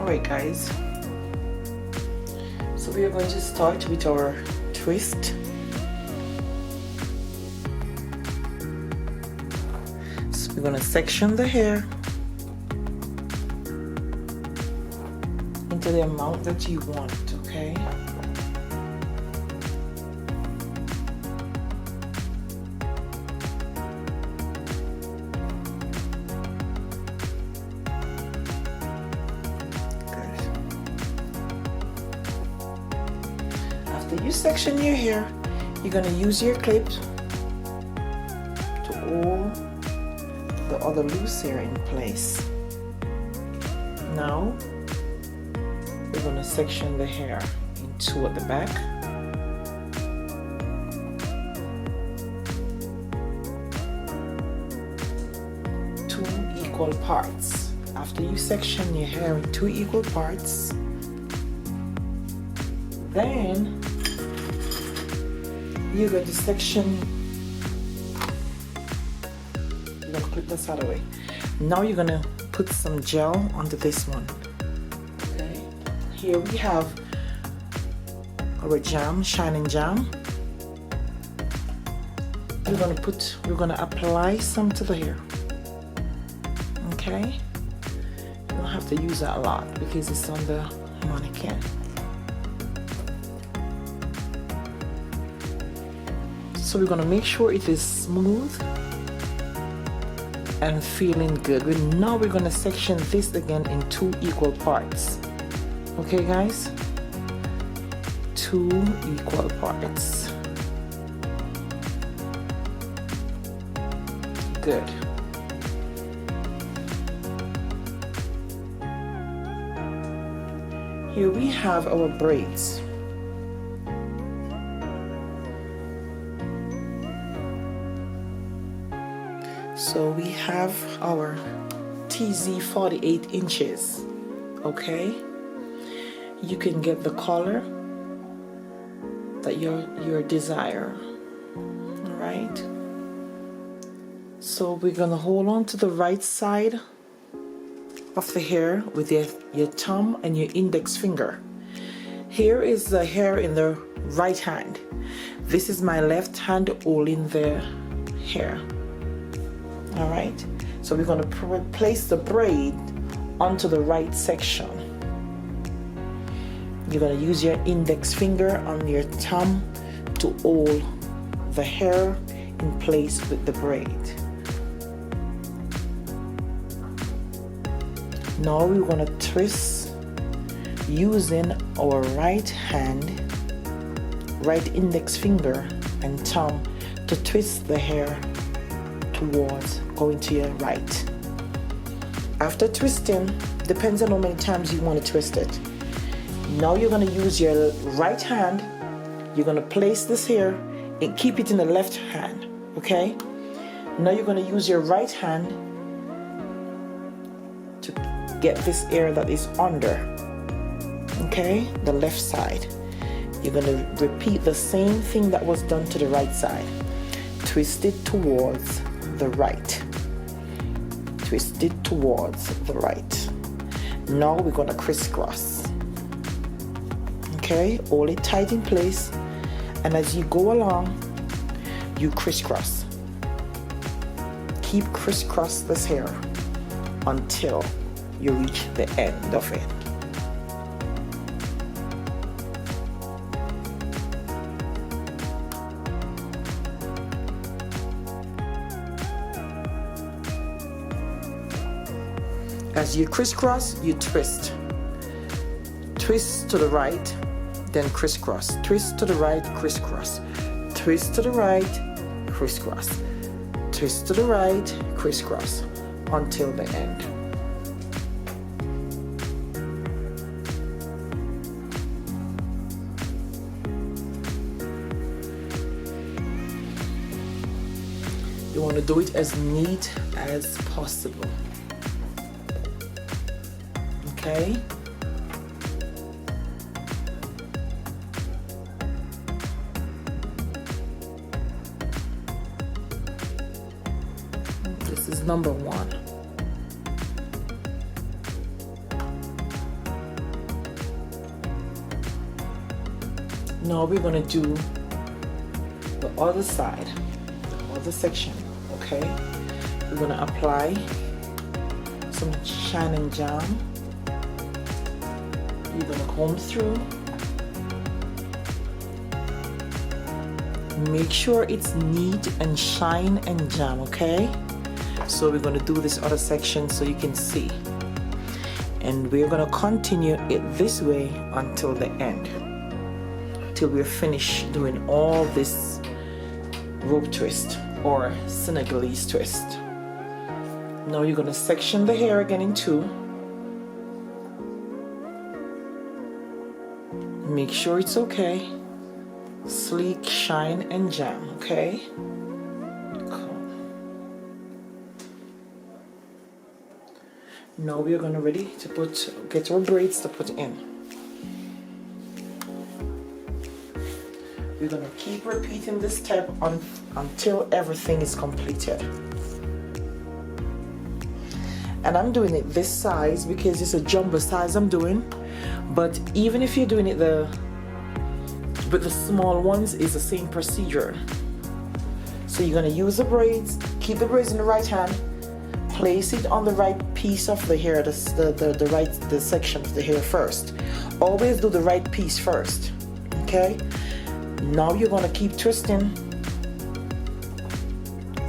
Alright guys, so we are going to start with our twist. So we're going to section the hair into the amount that you want, okay? After you section your hair, you're going to use your clip to hold the other loose hair in place. Now we're going to section the hair in two at the back. Two equal parts. After you section your hair in two equal parts, then you're going to section, you're going to put this out of the way. Now you're going to put some gel onto this one. Okay. Here we have our jam, shining jam. We're going to apply some to the hair. Okay. You don't have to use that a lot because it's on the mannequin. So we're going to make sure it is smooth and feeling good. Now we're going to section this again in two equal parts. Okay guys? Two equal parts. Good. Here we have our braids. So we have our TZ 48 inches, okay? You can get the color that your desire, all right? So we're gonna hold on to the right side of the hair with your thumb and your index finger. Here is the hair in the right hand. This is my left hand holding the hair. All right, so we're going to place the braid onto the right section. You're going to use your index finger on your thumb to hold the hair in place with the braid. Now we're going to twist using our right hand, right index finger and thumb to twist the hair towards going to your right. After twisting, depends on how many times you want to twist it. Now you're going to use your right hand. You're going to place this here and keep it in the left hand, okay? Now you're going to use your right hand to get this hair that is under, okay? The left side. You're going to repeat the same thing that was done to the right side. Twist it towards the right. Twist it towards the right. Now we're going to crisscross. Okay, hold it tight in place, and as you go along, you crisscross. Keep crisscross this hair until you reach the end of it. As you crisscross, you twist. Twist to the right, then crisscross. Twist to the right, crisscross. Twist to the right, crisscross. Twist to the right, crisscross until the end. You want to do it as neat as possible. Okay? This is number one. Now we're gonna do the other side, the other section. Okay, we're gonna apply some shine and jam. You're gonna comb through. Make sure it's neat and shine and jam. Okay, so we're gonna do this other section so you can see, and we're gonna continue it this way until the end, till we're finished doing all this rope twist or Senegalese twist. Now you're gonna section the hair again in two. Make sure it's okay. Sleek, shine, and jam, okay? Cool. Now we're gonna ready to get our braids to put in. We're gonna keep repeating this step until everything is completed. And I'm doing it this size because it's a jumbo size I'm doing, but even if you're doing it with the small ones, it's the same procedure. So you're gonna use the braids, keep the braids in the right hand, place it on the right piece of the hair, the section of the hair first. Always do the right piece first, okay? Now you're gonna keep twisting.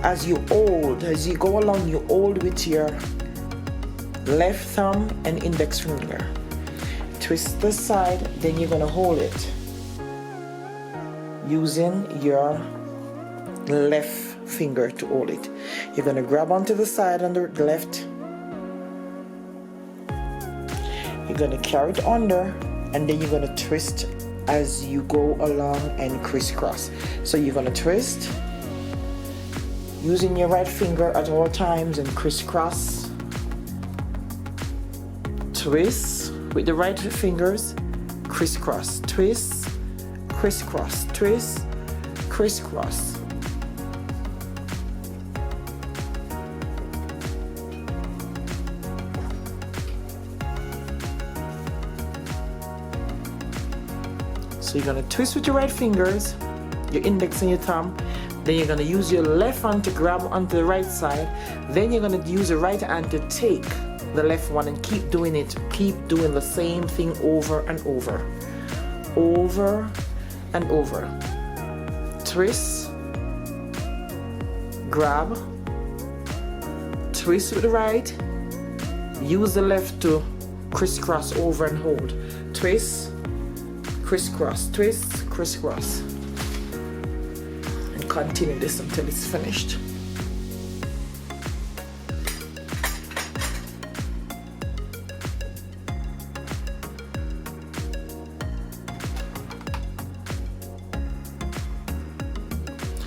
As you go along, you hold with your left thumb and index finger. Twist this side, then you're gonna hold it using your left finger to hold it. You're gonna grab onto the side on the left. You're gonna carry it under, and then you're gonna twist as you go along and crisscross. So you're gonna twist using your right finger at all times and crisscross. Twist with the right fingers, crisscross, twist, crisscross, twist, crisscross. So you're gonna twist with your right fingers, your index and your thumb. Then you're gonna use your left hand to grab onto the right side. Then you're gonna use your right hand to take the left one and keep doing it. Keep doing the same thing over and over. Over and over. Twist, grab, twist with the right, use the left to crisscross over and hold. Twist, crisscross, twist, crisscross. And continue this until it's finished.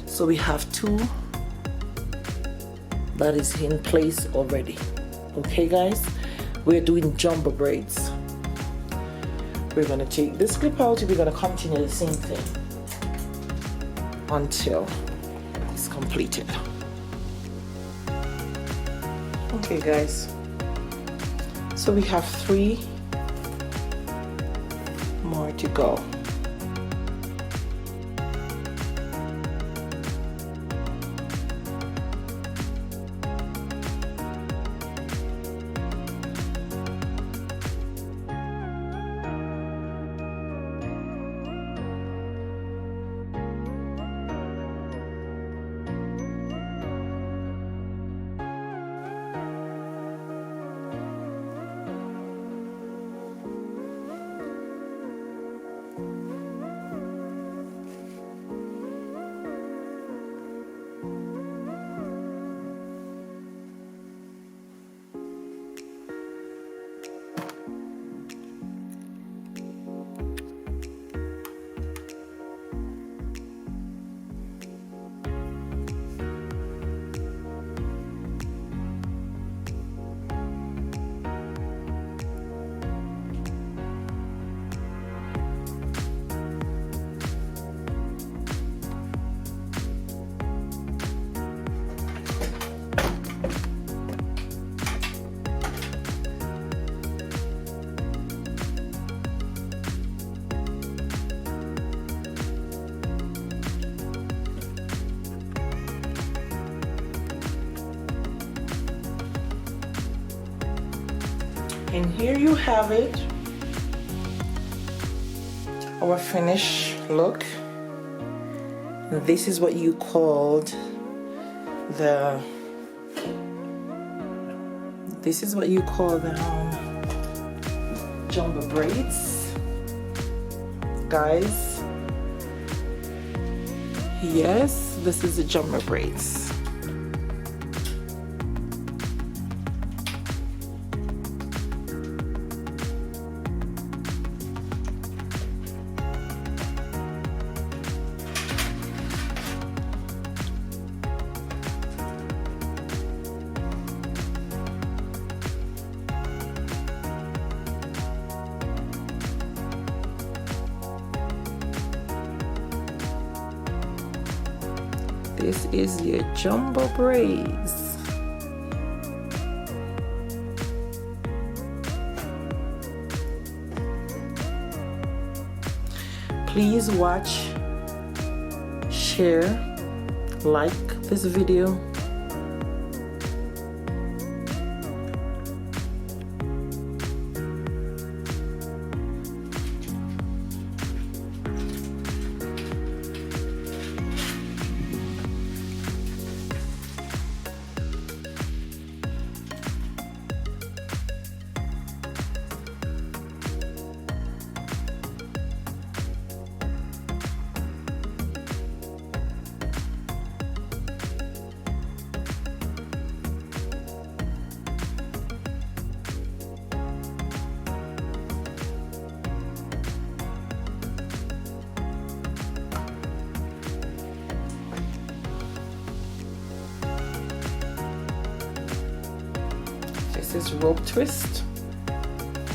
So we have two that is in place already. Okay guys, we're doing jumbo braids. We're gonna take this clip out, we're gonna continue the same thing until it's completed. Okay guys, so we have 3 more to go. And here you have it, our finished look. This is what you called the jumbo braids, guys. Yes, this is the jumbo braids. This is your jumbo braids. Please watch, share, like this video. This is rope twist,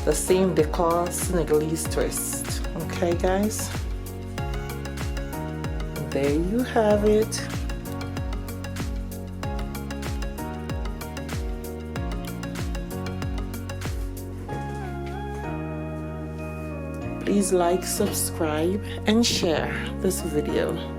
the same they call Senegalese twist. Okay, guys, there you have it. Please like, subscribe, and share this video.